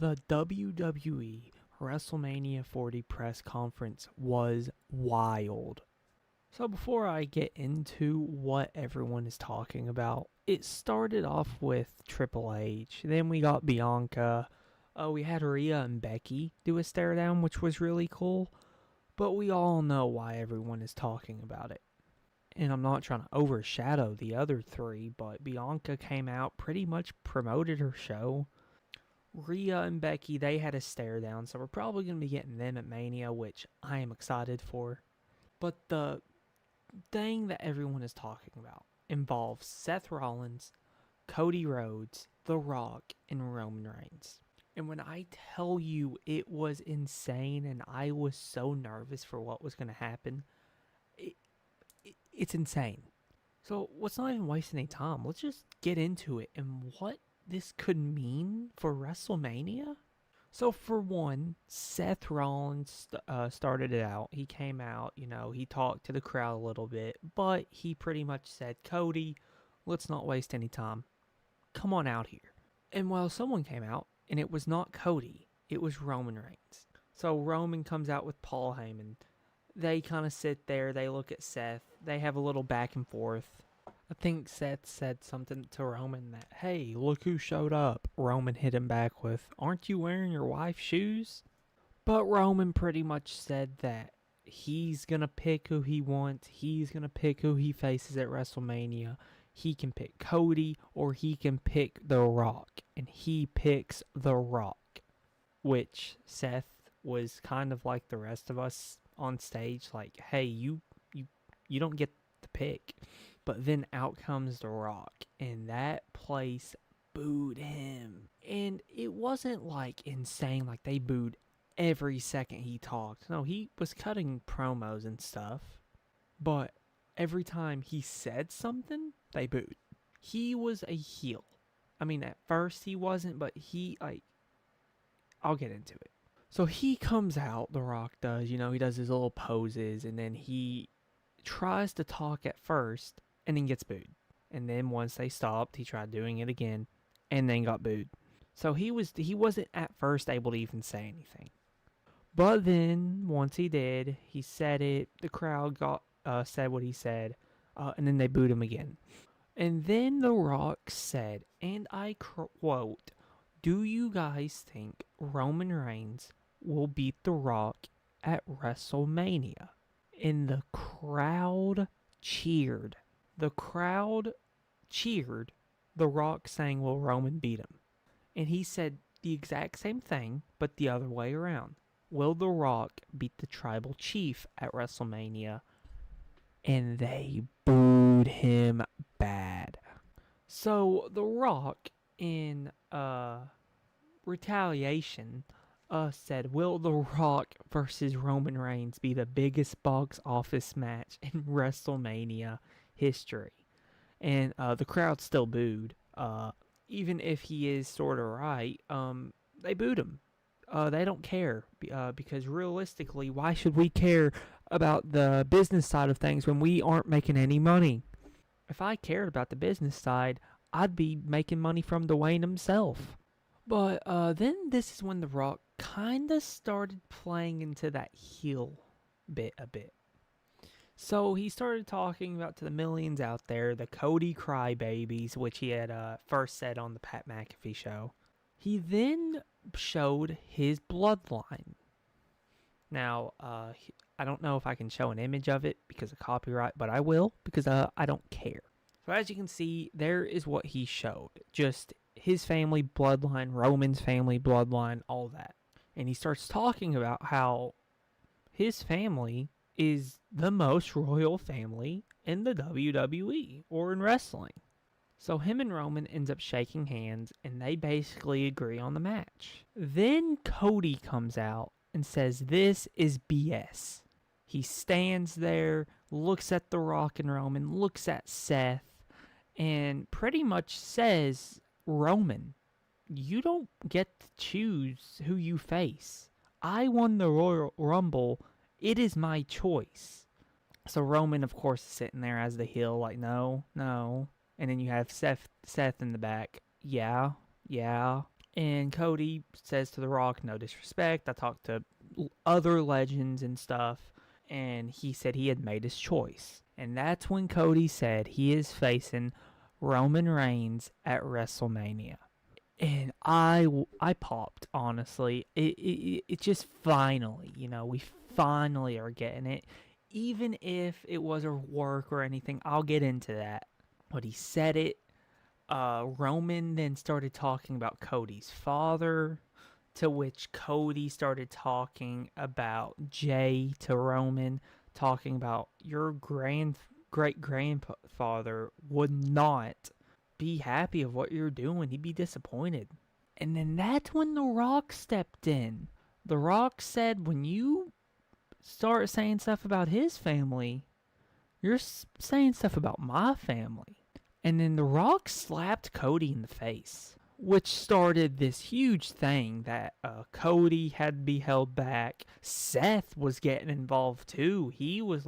The WWE WrestleMania 40 press conference was wild. So before I get into what everyone is talking about, it started off with Triple H. Then we got Bianca. We had Rhea and Becky do a stare down, which was really cool. But we all know why everyone is talking about it. And I'm not trying to overshadow the other three, but Bianca came out, pretty much promoted her show. Rhea and Becky, they had a stare down, so we're probably going to be getting them at Mania, which I am excited for. But the thing that everyone is talking about involves Seth Rollins, Cody Rhodes, The Rock, and Roman Reigns. And when I tell you it was insane and I was so nervous for what was going to happen, it's insane. So let's not even waste any time. Let's just get into it and what this could mean for WrestleMania. So for one, Seth Rollins started it out. He came out, he talked to the crowd a little bit, but he pretty much said, Cody, let's not waste any time. Come on out here. And well, someone came out, and it was not Cody. It was Roman Reigns. So Roman comes out with Paul Heyman. They kind of sit there. They look at Seth. They have a little back and forth. I think Seth said something to Roman that, hey, look who showed up. Roman hit him back with, aren't you wearing your wife's shoes? But Roman pretty much said that he's going to pick who he wants. He's going to pick who he faces at WrestleMania. He can pick Cody or he can pick The Rock. And he picks The Rock. Which Seth was kind of like the rest of us on stage. Like, hey, you don't get the pick. But then out comes The Rock, and that place booed him. And it wasn't like insane, like they booed every second he talked. No, he was cutting promos and stuff. But every time he said something, they booed. He was a heel. I mean, at first he wasn't, but I'll get into it. So he comes out, The Rock does, he does his little poses, and then he tries to talk at first, and then gets booed. And then once they stopped, he tried doing it again, and then got booed. So he wasn't at first able to even say anything. But then, once he did, he said it, the crowd said what he said, and then they booed him again. And then The Rock said, and I quote, do you guys think Roman Reigns will beat The Rock at WrestleMania? And the crowd cheered. The crowd cheered The Rock saying, will Roman beat him? And he said the exact same thing, but the other way around. Will The Rock beat the Tribal Chief at WrestleMania? And they booed him bad. So The Rock, in retaliation, said, will The Rock versus Roman Reigns be the biggest box office match in WrestleMania history? And the crowd still booed. Even if he is sort of right, they booed him. They don't care because realistically, why should we care about the business side of things when we aren't making any money? If I cared about the business side, I'd be making money from Dwayne himself. But then this is when The Rock kind of started playing into that heel bit a bit. So he started talking about to the millions out there, the Cody crybabies, which he had first said on the Pat McAfee show. He then showed his bloodline. Now, I don't know if I can show an image of it because of copyright, but I will because I don't care. So as you can see, there is what he showed. Just his family bloodline, Roman's family bloodline, all that. And he starts talking about how his family is the most royal family in the WWE or in wrestling. So him and Roman ends up shaking hands and they basically agree on the match. Then Cody comes out and says this is BS. He stands there, looks at The Rock and Roman, looks at Seth, and pretty much says, Roman, you don't get to choose who you face. I won the Royal Rumble. It is my choice. So Roman, of course, is sitting there as the heel, like, no. And then you have Seth in the back. Yeah. And Cody says to The Rock, no disrespect, I talked to other legends and stuff, and he said he had made his choice. And that's when Cody said he is facing Roman Reigns at WrestleMania. And I popped, honestly. It just finally, we finally are getting it. Even if it was a work or anything, I'll get into that. But he said it. Roman then started talking about Cody's father, to which Cody started talking about Jay to Roman, talking about your great grandfather would not be happy of what you're doing. He'd be disappointed. And then that's when The Rock stepped in. The Rock said, when you start saying stuff about his family, you're saying stuff about my family. And then The Rock slapped Cody in the face, which started this huge thing that Cody had to be held back. Seth was getting involved too. He was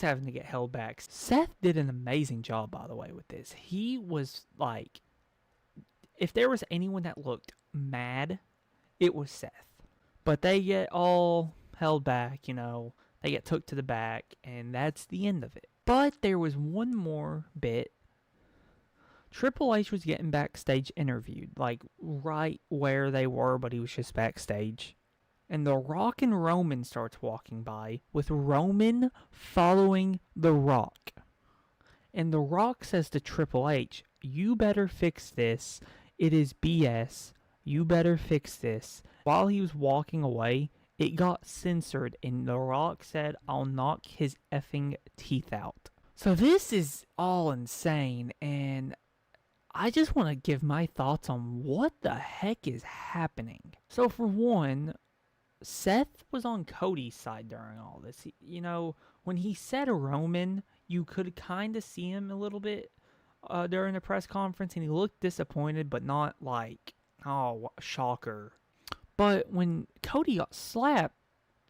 having to get held back. Seth did an amazing job, by the way, with this. He was like, if there was anyone that looked mad, it was Seth. But they get all held back, they get took to the back, and that's the end of it. But there was one more bit. Triple H was getting backstage interviewed, like right where they were, but he was just backstage. And The Rock and Roman starts walking by, with Roman following The Rock. And The Rock says to Triple H, you better fix this. It is BS. You better fix this. While he was walking away, it got censored, and The Rock said, I'll knock his effing teeth out. So this is all insane, and I just want to give my thoughts on what the heck is happening. So for one, Seth was on Cody's side during all this. When he said Roman, you could kind of see him a little bit during the press conference, and he looked disappointed, but not like, oh, shocker. But when Cody got slapped,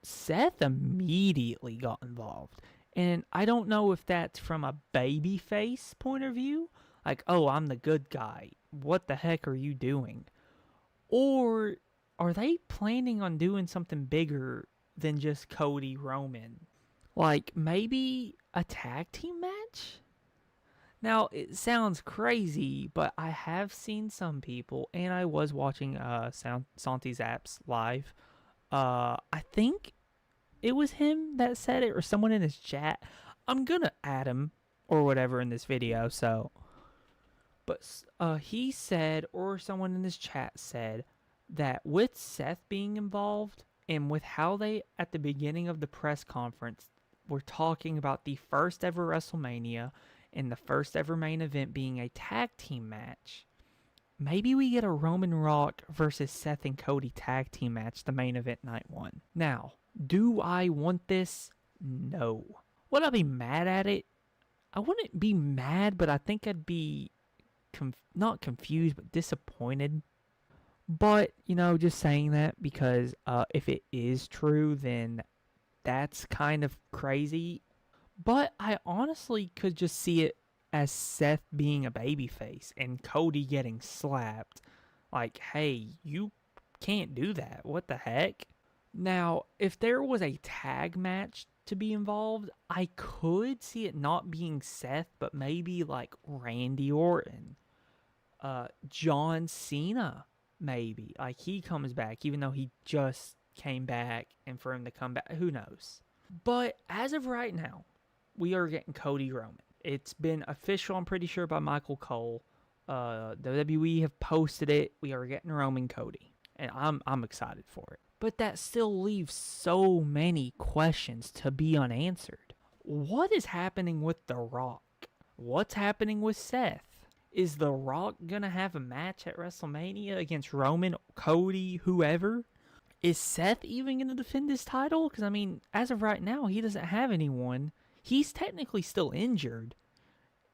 Seth immediately got involved. And I don't know if that's from a babyface point of view, like, oh, I'm the good guy. What the heck are you doing? Or are they planning on doing something bigger than just Cody Roman? Like, maybe a tag team match? Now, it sounds crazy, but I have seen some people, and I was watching Santi's apps live. I think it was him that said it, or someone in his chat. I'm gonna add him or whatever in this video, so... But he said, or someone in his chat said, that with Seth being involved, and with how they, at the beginning of the press conference, were talking about the first ever WrestleMania, and the first ever main event being a tag team match, maybe we get a Roman Rock versus Seth and Cody tag team match, the main event night one. Now, do I want this? No. Would I be mad at it? I wouldn't be mad, but I think I'd be not confused, but disappointed. But, just saying that because if it is true, then that's kind of crazy. But I honestly could just see it as Seth being a babyface and Cody getting slapped. Like, hey, you can't do that. What the heck? Now, if there was a tag match to be involved, I could see it not being Seth, but maybe like Randy Orton. John Cena, maybe. Like, he comes back, even though he just came back, and for him to come back, who knows? But as of right now, we are getting Cody Roman. It's been official, I'm pretty sure, by Michael Cole. WWE have posted it. We are getting Roman Cody, and I'm excited for it. But that still leaves so many questions to be unanswered. What is happening with The Rock? What's happening with Seth? Is The Rock gonna have a match at WrestleMania against Roman, Cody, whoever? Is Seth even gonna defend his title? Because, as of right now, he doesn't have anyone. He's technically still injured.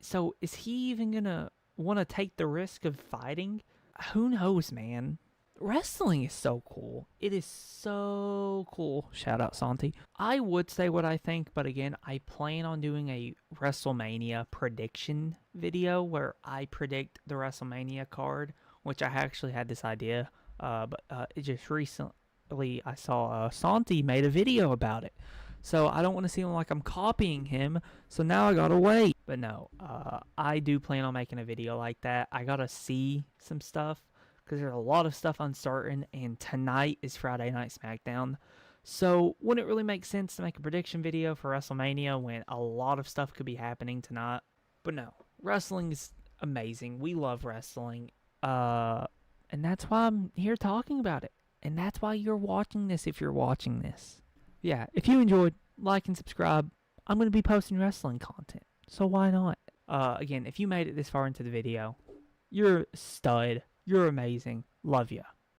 So, is he even gonna want to take the risk of fighting? Who knows, man? Wrestling is so cool. It is so cool. Shout out Santi. I would say what I think, but again, I plan on doing a WrestleMania prediction video where I predict the WrestleMania card which I actually had this idea, but it just recently I saw Santi made a video about it. So I don't want to seem like I'm copying him, so now I gotta wait. But no, I do plan on making a video like that. I gotta see some stuff, because there's a lot of stuff uncertain, and tonight is Friday Night SmackDown. So wouldn't it really make sense to make a prediction video for WrestleMania when a lot of stuff could be happening tonight? But no, wrestling is amazing. We love wrestling. And that's why I'm here talking about it. And that's why you're watching this if you're watching this. Yeah, if you enjoyed, like and subscribe. I'm going to be posting wrestling content, so why not? Again, if you made it this far into the video, you're a stud. You're amazing. Love ya.